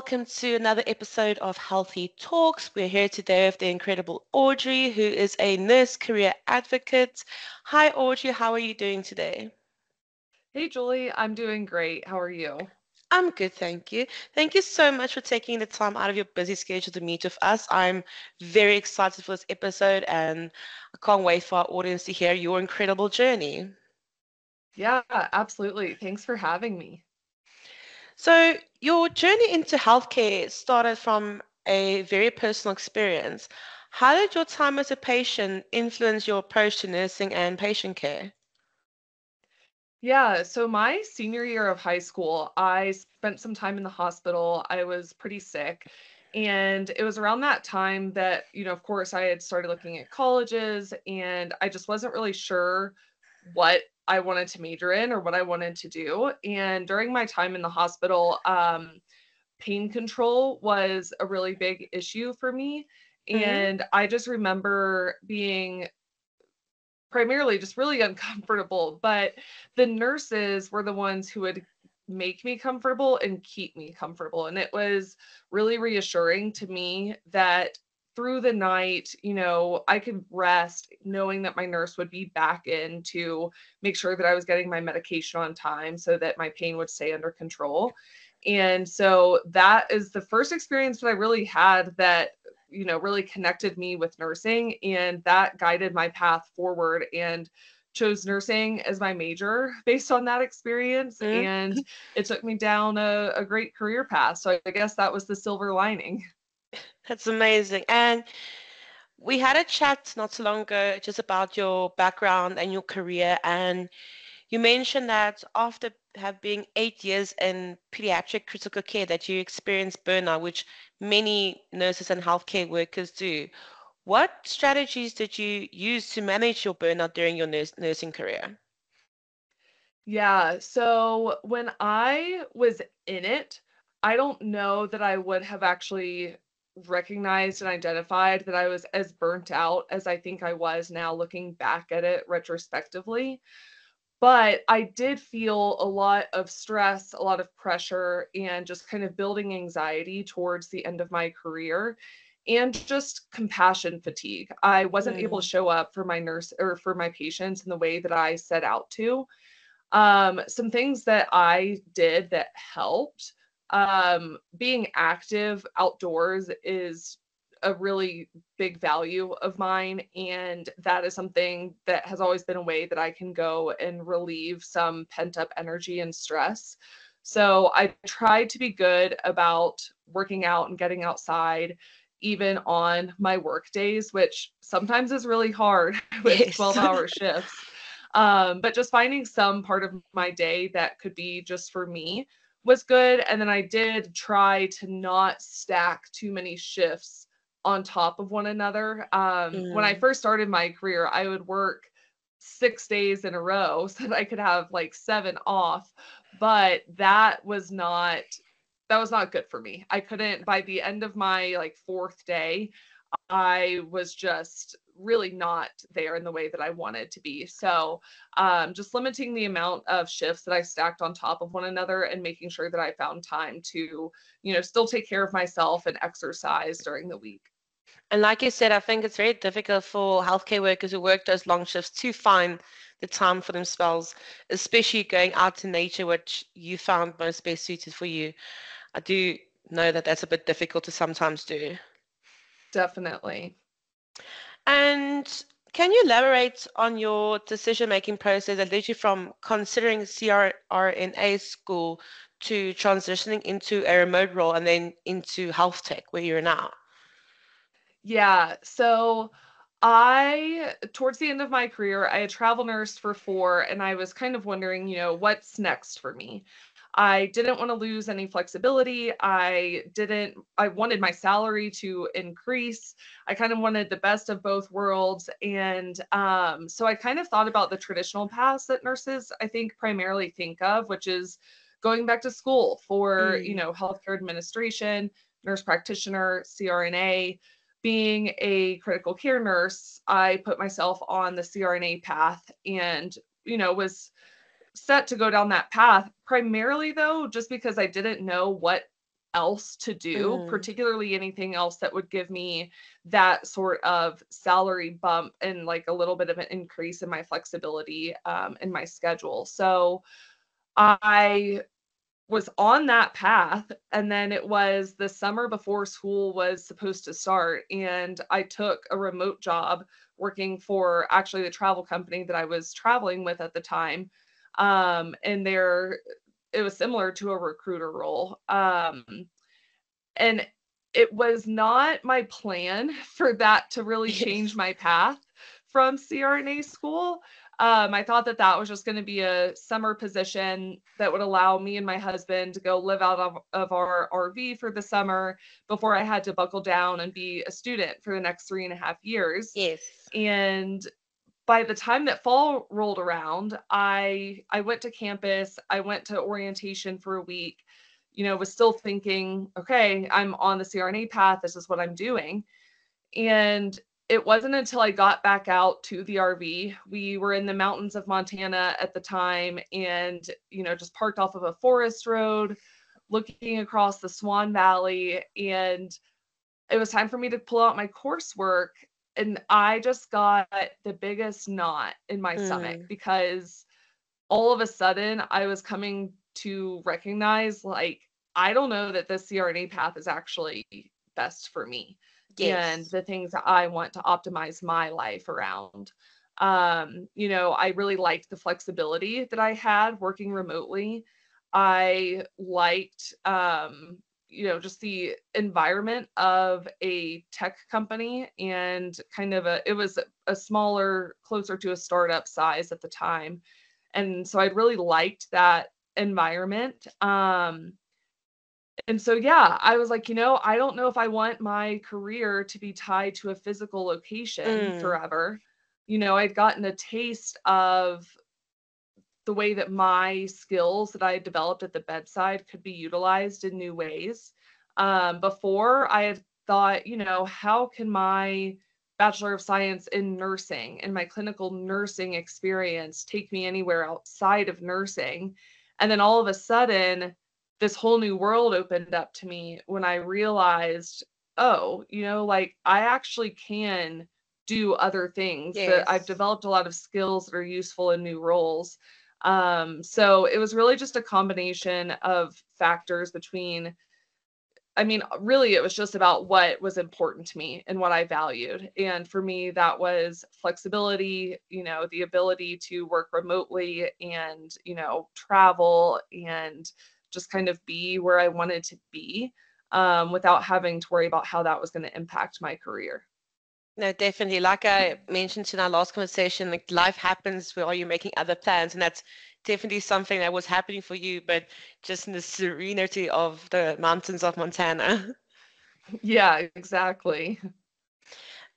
welcome to another episode of Healthy Talks. We're here today with the incredible Audrey, who is a nurse career advocate. Hi, Audrey, how are you doing today? Hey Julie, I'm doing great. How are you? I'm good, thank you. Thank you so much for taking the time out of your busy schedule to meet with us. I'm very excited for this episode and I can't wait for our audience to hear your incredible journey. Yeah, absolutely. Thanks for having me. So, your journey into healthcare started from a very personal experience. How did your time as a patient influence your approach to nursing and patient care? Yeah, so my senior year of high school, I spent some time in the hospital. I was pretty sick. And it was around that time that, of course, I had started looking at colleges and I just wasn't really sure what I wanted to major in or what I wanted to do. And during my time in the hospital, pain control was a really big issue for me. Mm, And I just remember being primarily just really uncomfortable, but the nurses were the ones who would make me comfortable and keep me comfortable. And it was really reassuring to me that through the night, I could rest knowing that my nurse would be back in to make sure that I was getting my medication on time so that my pain would stay under control. And so that is the first experience that I really had that really connected me with nursing, and that guided my path forward, and chose nursing as my major based on that experience. mm. And it took me down a great career path. So I guess that was the silver lining. That's amazing. And we had a chat not so long ago just about your background and your career, and you mentioned that after have being 8 years in pediatric critical care that you experienced burnout, which many nurses and healthcare workers do. What strategies did you use to manage your burnout during your nursing career? Yeah. So when I was in it, I don't know that I would have actually recognized and identified that I was as burnt out as I think I was now looking back at it retrospectively. But I did feel a lot of stress, a lot of pressure, and just kind of building anxiety towards the end of my career, and just compassion fatigue. I wasn't able to Mm, show up for my nurse or for my patients in the way that I set out to. Some things that I did that helped, being active outdoors is a really big value of mine, and that is something that has always been a way that I can go and relieve some pent up energy and stress. So I tried to be good about working out and getting outside even on my work days, which sometimes is really hard with yes. 12-hour shifts. But just finding some part of my day that could be just for me was good. And then I did try to not stack too many shifts on top of one another. When I Mm, first started my career, I would work 6 days in a row so that I could have like seven off. But that was not good for me. I couldn't, by the end of my like fourth day, I was just really not there in the way that I wanted to be. So, just limiting the amount of shifts that I stacked on top of one another and making sure that I found time to, still take care of myself and exercise during the week. and like you said, I think it's very difficult for healthcare workers who work those long shifts to find the time for themselves, especially going out to nature, which you found most best suited for you. I do know that that's a bit difficult to sometimes do. Definitely. And can you elaborate on your decision-making process that led you from considering CRNA school to transitioning into a remote role and then into health tech where you're now? Yeah. So towards the end of my career, I had travel nursed for 4, and I was kind of wondering, what's next for me. I didn't want to lose any flexibility. I wanted my salary to increase. I kind of wanted the best of both worlds. And so I kind of thought about the traditional paths that nurses, I think, primarily think of, which is going back to school for, Mm, healthcare administration, nurse practitioner, CRNA. Being a critical care nurse, I put myself on the CRNA path and, was set to go down that path, primarily though, just because I didn't know what else to do, Mm, particularly anything else that would give me that sort of salary bump and like a little bit of an increase in my flexibility in my schedule. So I was on that path, and then it was the summer before school was supposed to start, and I took a remote job working for actually the travel company that I was traveling with at the time. And there it was similar to a recruiter role. And it was not my plan for that to really change yes. my path from CRNA school. I thought that that was just going to be a summer position that would allow me and my husband to go live out of our RV for the summer before I had to buckle down and be a student for the next 3.5 years. Yes. And by the time that fall rolled around, I went to campus, I went to orientation for a week, was still thinking, okay, I'm on the CRNA path, this is what I'm doing. And it wasn't until I got back out to the RV. We were in the mountains of Montana at the time and, just parked off of a forest road, looking across the Swan Valley, and it was time for me to pull out my coursework, and I just got the biggest knot in my stomach Mm, because all of a sudden I was coming to recognize, like, I don't know that this CRNA path is actually best for me and yes. the things that I want to optimize my life around. I really liked the flexibility that I had working remotely. I liked just the environment of a tech company, and kind of it was a smaller, closer to a startup size at the time. And so I really liked that environment. And so, yeah, I was like, I don't know if I want my career to be tied to a physical location Mm, forever. I'd gotten a taste of the way that my skills that I had developed at the bedside could be utilized in new ways. Before, I had thought, how can my Bachelor of Science in nursing and my clinical nursing experience take me anywhere outside of nursing? And then all of a sudden, this whole new world opened up to me when I realized, oh, like I actually can do other things, that I've yes. developed a lot of skills that are useful in new roles. So it was really just a combination of factors between, I mean, really, it was just about what was important to me and what I valued. And for me, that was flexibility, the ability to work remotely and, travel and just kind of be where I wanted to be, without having to worry about how that was going to impact my career. No, definitely. Like I mentioned in our last conversation, like life happens while you're making other plans, and that's definitely something that was happening for you, but just in the serenity of the mountains of Montana. Yeah, exactly.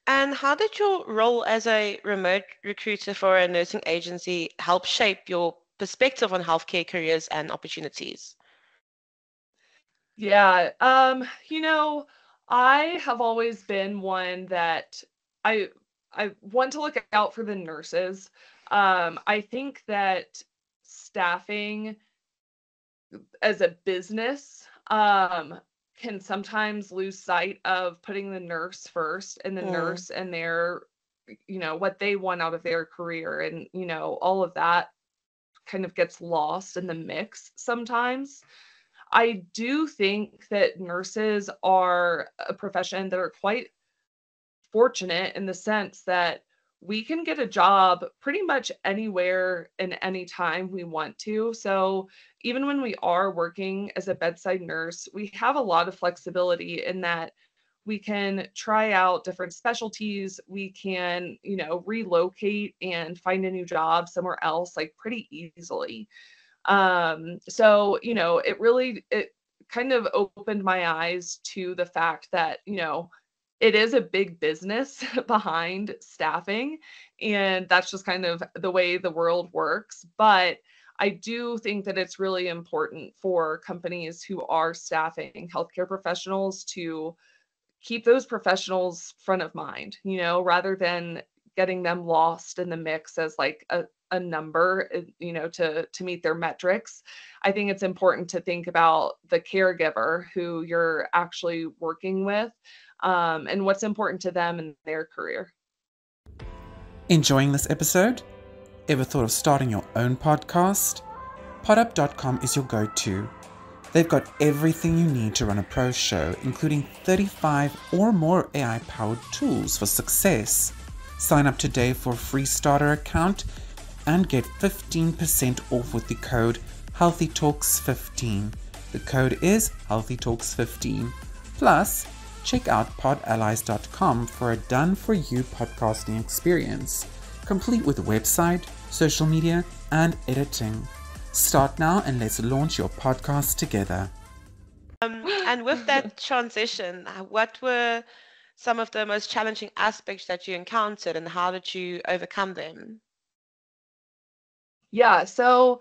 And how did your role as a remote recruiter for a nursing agency help shape your perspective on healthcare careers and opportunities? Yeah. I have always been one that I I want to look out for the nurses. I think that staffing as a business can sometimes lose sight of putting the nurse first, and the Mm, nurse and their, what they want out of their career, and all of that kind of gets lost in the mix sometimes. I do think that nurses are a profession that are quite fortunate in the sense that we can get a job pretty much anywhere and anytime we want to. So even when we are working as a bedside nurse, we have a lot of flexibility in that we can try out different specialties. We can, relocate and find a new job somewhere else like pretty easily. So, it kind of opened my eyes to the fact that, it is a big business behind staffing, and that's just kind of the way the world works. But I do think that it's really important for companies who are staffing healthcare professionals to keep those professionals front of mind, rather than getting them lost in the mix as like a number, to meet their metrics. I think it's important to think about the caregiver who you're actually working with, and what's important to them in their career. Enjoying this episode? Ever thought of starting your own podcast? Podup.com is your go-to. They've got everything you need to run a pro show, including 35 or more AI-powered tools for success. Sign up today for a free starter account and get 15% off with the code HealthETalks15. The code is HealthETalks15. Plus, check out podallies.com for a done-for-you podcasting experience, complete with website, social media, and editing. Start now and let's launch your podcast together. And with that transition, what were some of the most challenging aspects that you encountered and how did you overcome them? Yeah, so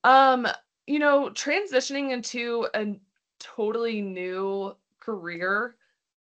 transitioning into a totally new career,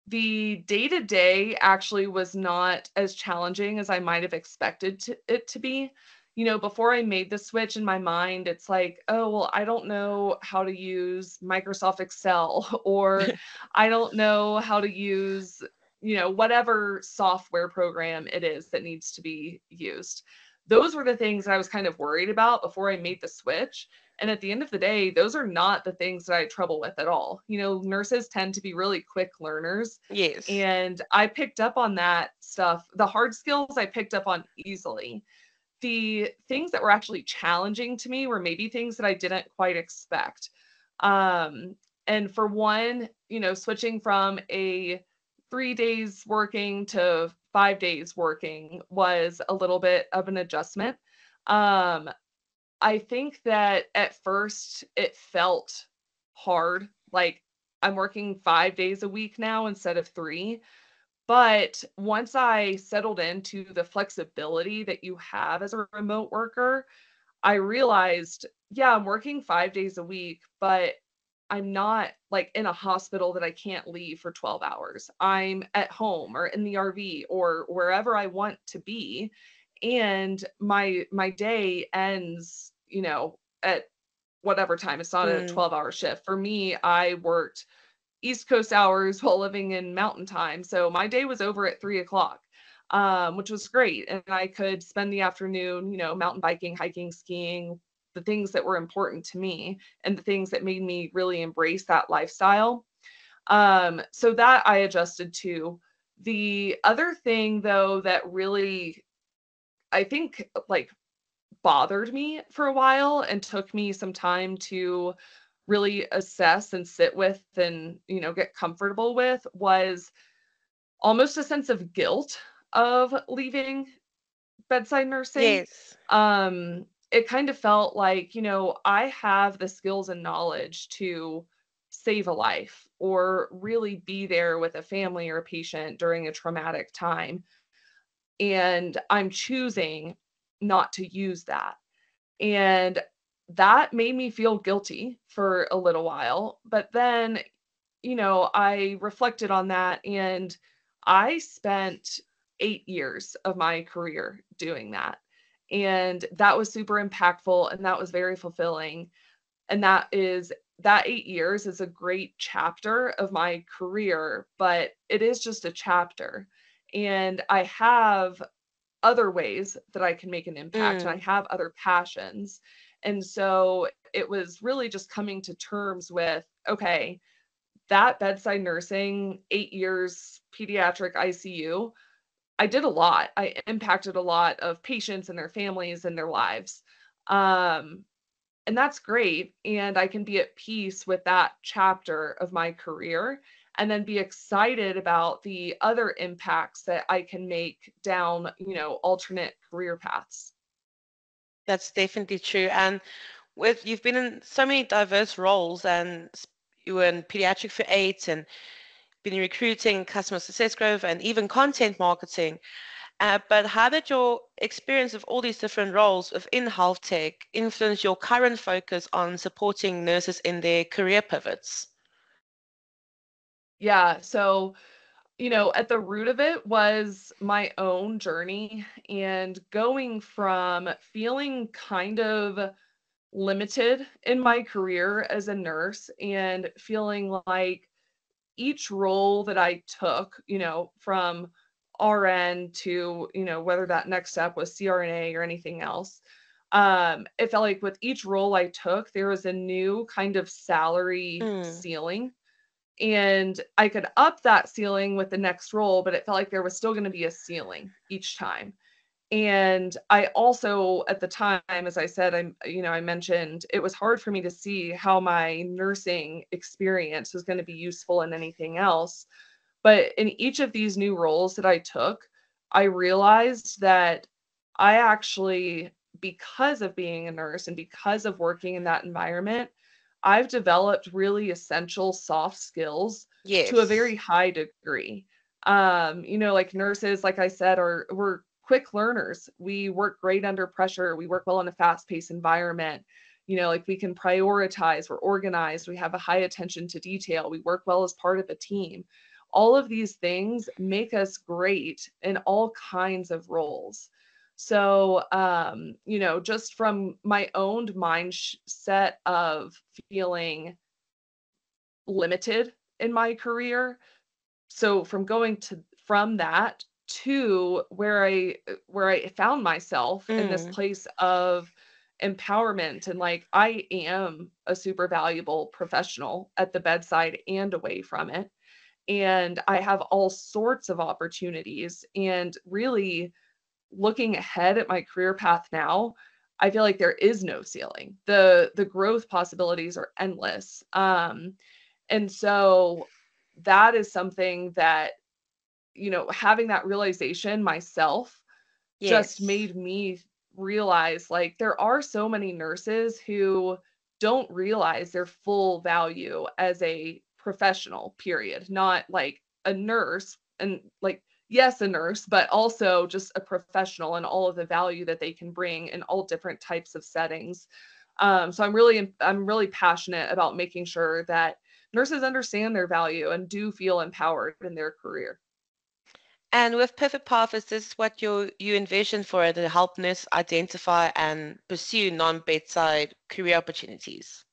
the day-to-day actually was not as challenging as I might have expected it to be. Before I made the switch in my mind, it's like, oh, well, I don't know how to use Microsoft Excel, or I don't know how to use, whatever software program it is that needs to be used. Those were the things that I was kind of worried about before I made the switch. And at the end of the day, those are not the things that I had trouble with at all. Nurses tend to be really quick learners. Yes. And I picked up on that stuff. The hard skills I picked up on easily. The things that were actually challenging to me were maybe things that I didn't quite expect. And for one, switching from a 3 days working to 5 days working was a little bit of an adjustment. I think that at first it felt hard. Like I'm working 5 days a week now instead of 3. But once I settled into the flexibility that you have as a remote worker, I realized, yeah, I'm working 5 days a week, but I'm not like in a hospital that I can't leave for 12 hours. I'm at home or in the RV or wherever I want to be. And my day ends, at whatever time. It's not a Mm. 12-hour shift. For me, I worked East Coast hours while living in mountain time. So my day was over at 3 o'clock, which was great. And I could spend the afternoon, mountain biking, hiking, skiing, the things that were important to me and the things that made me really embrace that lifestyle. So that I adjusted to. The other thing, though, that really, I think, like bothered me for a while and took me some time to really assess and sit with and, get comfortable with was almost a sense of guilt of leaving bedside nursing. Yes. It kind of felt like, I have the skills and knowledge to save a life or really be there with a family or a patient during a traumatic time. And I'm choosing not to use that. And that made me feel guilty for a little while. But then, I reflected on that and I spent 8 years of my career doing that. And that was super impactful and that was very fulfilling. And that 8 years is a great chapter of my career, but it is just a chapter. And I have other ways that I can make an impact and I Mm. have other passions. And so it was really just coming to terms with, okay, that bedside nursing, 8 years pediatric ICU, I did a lot. I impacted a lot of patients and their families and their lives. Um, and that's great. And I can be at peace with that chapter of my career and then be excited about the other impacts that I can make down, alternate career paths. That's definitely true. And with you've been in so many diverse roles and you were in pediatric for 8 and been in recruiting, customer success growth, and even content marketing. But how did your experience of all these different roles within health tech influence your current focus on supporting nurses in their career pivots? Yeah. So At the root of it was my own journey and going from feeling kind of limited in my career as a nurse and feeling like each role that I took, from RN to, whether that next step was CRNA or anything else, it felt like with each role I took, there was a new kind of salary Mm. ceiling. And I could up that ceiling with the next role, but it felt like there was still going to be a ceiling each time. And I also, at the time, as I said, I mentioned it was hard for me to see how my nursing experience was going to be useful in anything else. But in each of these new roles that I took, I realized that I actually, because of being a nurse and because of working in that environment, I've developed really essential soft skills to a Yes. very high degree. Like nurses, like I said, we're quick learners. We work great under pressure. We work well in a fast-paced environment. Like we can prioritize, we're organized, we have a high attention to detail, we work well as part of a team. All of these things make us great in all kinds of roles. So, just from my own mindset of feeling limited in my career, so from that to where I found myself in this Mm. place of empowerment and like I am a super valuable professional at the bedside and away from it. And I have all sorts of opportunities. And really looking ahead at my career path now, I feel like there is no ceiling. The growth possibilities are endless. And so that is something that, having that realization myself just Yes. made me realize like there are so many nurses who don't realize their full value as a professional, period. Not like a nurse and like, yes, a nurse, but also just a professional and all of the value that they can bring in all different types of settings. So I'm really passionate about making sure that nurses understand their value and do feel empowered in their career. And with Pivot Path, is this what you envision for it, to help nurses identify and pursue non-bedside career opportunities?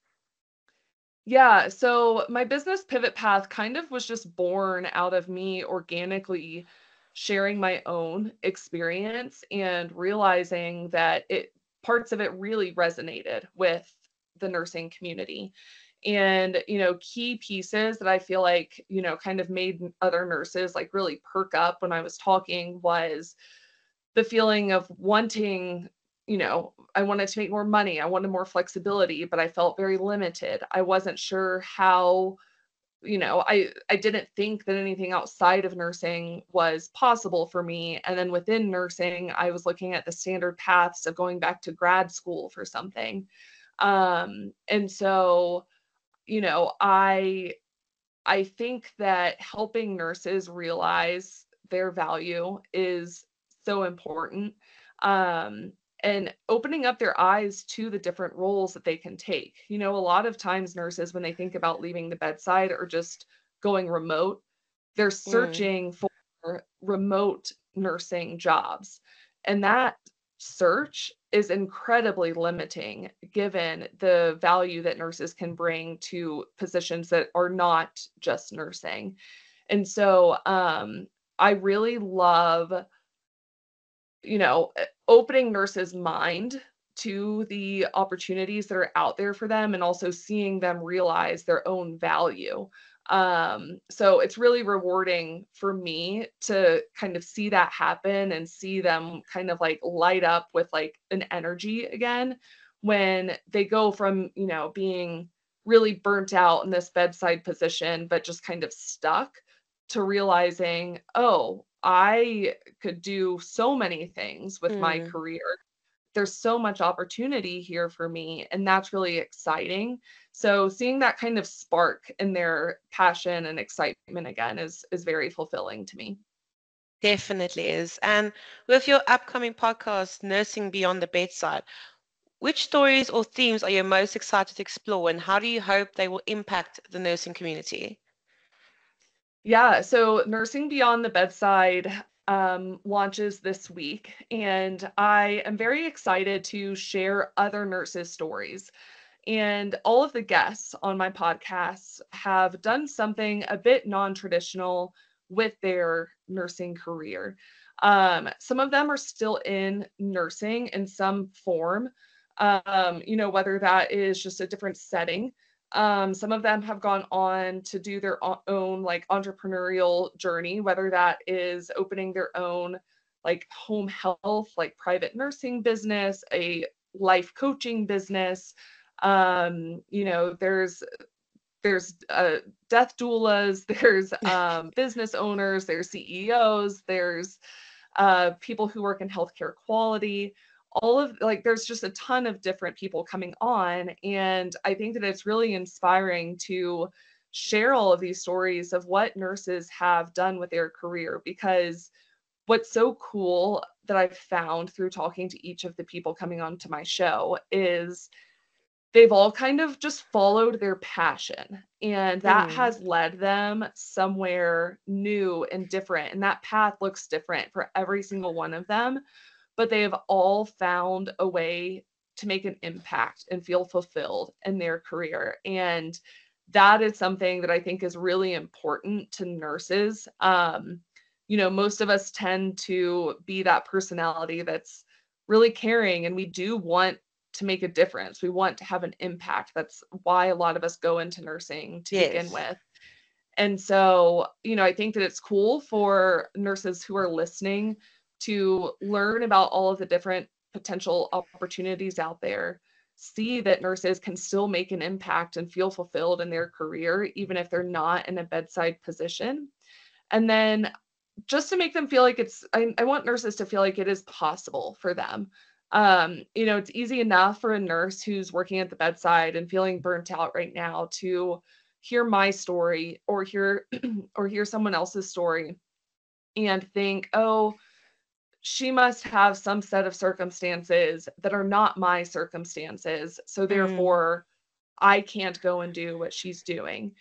Yeah, so my business pivot path kind of was just born out of me organically sharing my own experience and realizing that it parts of it really resonated with the nursing community. And, key pieces that I feel like, kind of made other nurses like really perk up when I was talking was the feeling of wanting, I wanted to make more money, I wanted more flexibility, but I felt very limited. I wasn't sure how, I didn't think that anything outside of nursing was possible for me. And then within nursing, I was looking at the standard paths of going back to grad school for something. And so, I think that helping nurses realize their value is so important. Um, and opening up their eyes to the different roles that they can take. A lot of times nurses, when they think about leaving the bedside or just going remote, they're Mm. searching for remote nursing jobs. And that search is incredibly limiting given the value that nurses can bring to positions that are not just nursing. And so I really love, opening nurses' mind to the opportunities that are out there for them and also seeing them realize their own value. So it's really rewarding for me to kind of see that happen and see them kind of like light up with like an energy again when they go from, being really burnt out in this bedside position, but just kind of stuck to realizing, oh, I could do so many things with my Mm. career. There's so much opportunity here for me, and that's really exciting. So seeing that kind of spark in their passion and excitement again is very fulfilling to me. Definitely is. And with your upcoming podcast, Nursing Beyond the Bedside, which stories or themes are you most excited to explore, and how do you hope they will impact the nursing community? Yeah, so Nursing Beyond the Bedside launches this week, and I am very excited to share other nurses' stories. And all of the guests on my podcast have done something a bit non-traditional with their nursing career. Some of them are still in nursing in some form, whether that is just a different setting. Some of them have gone on to do their own like entrepreneurial journey, whether that is opening their own like home health, like private nursing business, a life coaching business. There's death doulas, there's business owners, there's CEOs, there's people who work in healthcare quality. All of like, there's just a ton of different people coming on. And I think that it's really inspiring to share all of these stories of what nurses have done with their career. Because what's so cool that I've found through talking to each of the people coming onto my show is they've all kind of just followed their passion, and that Mm, has led them somewhere new and different, and that path looks different for every single one of them, but they have all found a way to make an impact and feel fulfilled in their career. And that is something that I think is really important to nurses. Most of us tend to be that personality that's really caring, and we do want to make a difference. We want to have an impact. That's why a lot of us go into nursing to begin yes. with. And so, I think that it's cool for nurses who are listening to learn about all of the different potential opportunities out there, see that nurses can still make an impact and feel fulfilled in their career, even if they're not in a bedside position. And then just to make them feel like I want nurses to feel like it is possible for them. It's easy enough for a nurse who's working at the bedside and feeling burnt out right now to hear my story or hear or hear someone else's story and think, oh, she must have some set of circumstances that are not my circumstances. So Mm, therefore, I can't go and do what she's doing.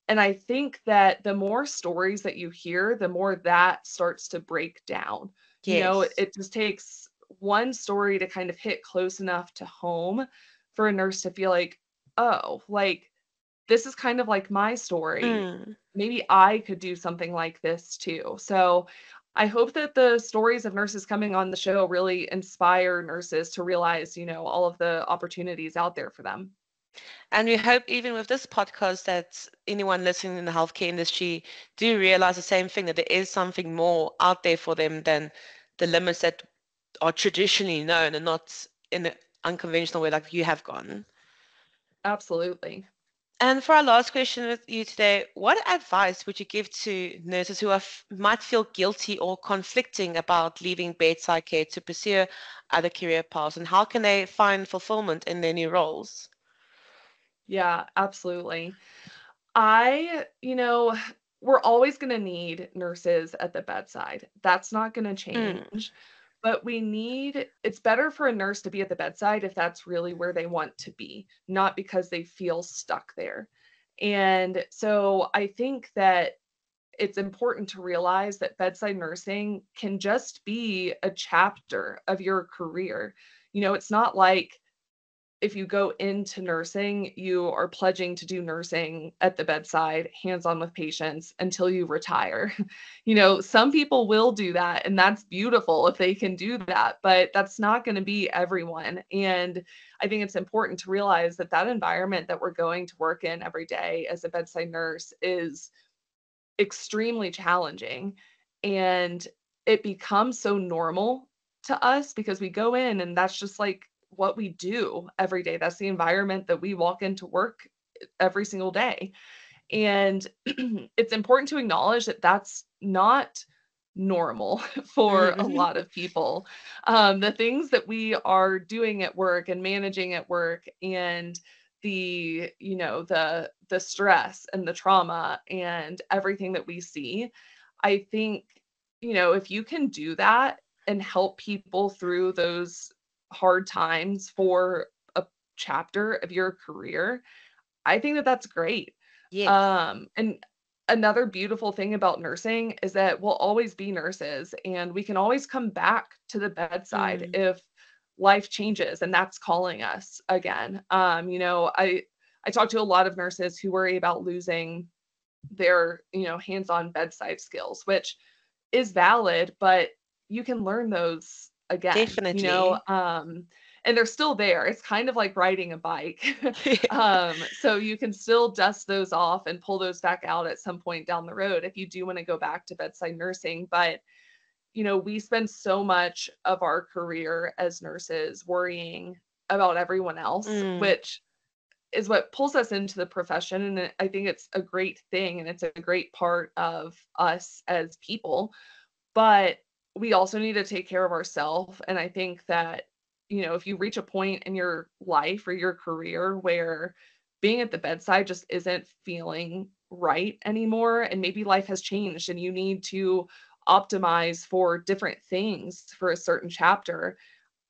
And I think that the more stories that you hear, the more that starts to break down. yes. It just takes one story to kind of hit close enough to home for a nurse to feel like, oh, like this is kind of like my story. Mm. Maybe I could do something like this too. So I hope that the stories of nurses coming on the show really inspire nurses to realize, all of the opportunities out there for them. And we hope even with this podcast that anyone listening in the healthcare industry do realize the same thing, that there is something more out there for them than the limits that are traditionally known and not in an unconventional way like you have gone. Absolutely. And for our last question with you today, what advice would you give to nurses who might feel guilty or conflicting about leaving bedside care to pursue other career paths, and how can they find fulfillment in their new roles? Yeah, absolutely. I, you know, we're always going to need nurses at the bedside. That's not going to Mm, change. But it's better for a nurse to be at the bedside if that's really where they want to be, not because they feel stuck there. And so I think that it's important to realize that bedside nursing can just be a chapter of your career. It's not like if you go into nursing, you are pledging to do nursing at the bedside, hands on with patients until you retire. Some people will do that, and that's beautiful if they can do that, but that's not going to be everyone. And I think it's important to realize that that environment that we're going to work in every day as a bedside nurse is extremely challenging. And it becomes so normal to us because we go in and that's just like what we do every day. That's the environment that we walk into work every single day. And it's important to acknowledge that that's not normal for a mm, lot of people. The things that we are doing at work and managing at work and the stress and the trauma and everything that we see, I think, if you can do that and help people through those hard times for a chapter of your career, I think that that's great. yes. And another beautiful thing about nursing is that we'll always be nurses and we can always come back to the bedside Mm, if life changes and that's calling us again. I talk to a lot of nurses who worry about losing their, hands-on bedside skills, which is valid, but you can learn those again, definitely. and they're still there. It's kind of like riding a bike. So you can still dust those off and pull those back out at some point down the road if you do want to go back to bedside nursing. But, we spend so much of our career as nurses worrying about everyone else, Mm, which is what pulls us into the profession. And I think it's a great thing and it's a great part of us as people, but we also need to take care of ourselves. And I think that, if you reach a point in your life or your career where being at the bedside just isn't feeling right anymore, and maybe life has changed and you need to optimize for different things for a certain chapter,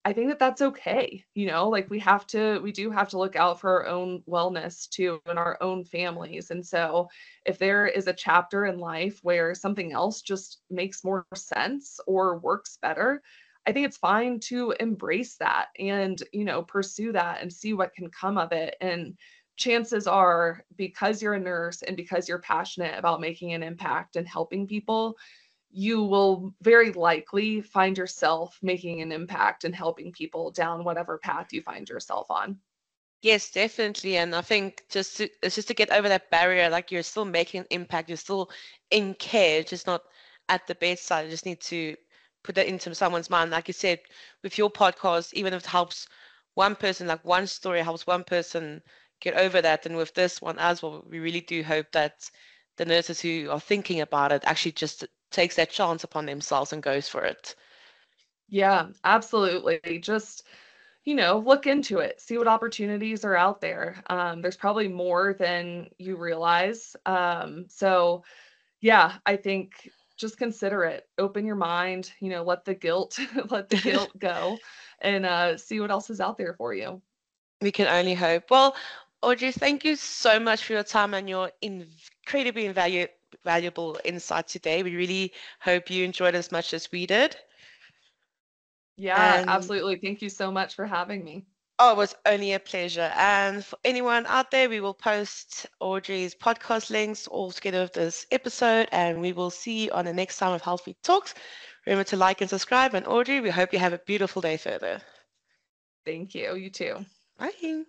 I think that that's okay, like we do have to look out for our own wellness too and our own families. And so if there is a chapter in life where something else just makes more sense or works better, I think it's fine to embrace that and, pursue that and see what can come of it. And chances are, because you're a nurse and because you're passionate about making an impact and helping people, you will very likely find yourself making an impact and helping people down whatever path you find yourself on. yes, definitely. And I think it's just to get over that barrier, like you're still making an impact, you're still in care, just not at the bedside. You just need to put that into someone's mind. Like you said, with your podcast, even if it helps one person, like one story helps one person get over that. And with this one as well, we really do hope that the nurses who are thinking about it actually just takes that chance upon themselves and goes for it. Yeah, absolutely. Just, look into it, see what opportunities are out there. There's probably more than you realize. So yeah, I think just consider it. Open your mind, let the guilt, let the guilt go and see what else is out there for you. We can only hope. Well, Audrey, thank you so much for your time and your incredibly valuable insight today. We really hope you enjoyed as much as we did. Yeah, And absolutely. Thank you so much for having me. oh, it was only a pleasure. And for anyone out there, we will post Audrey's podcast links all together with this episode, and we will see you on the next time of Healthy Talks. Remember to like and subscribe. And Audrey, we hope you have a beautiful day further. Thank you. You too. Bye.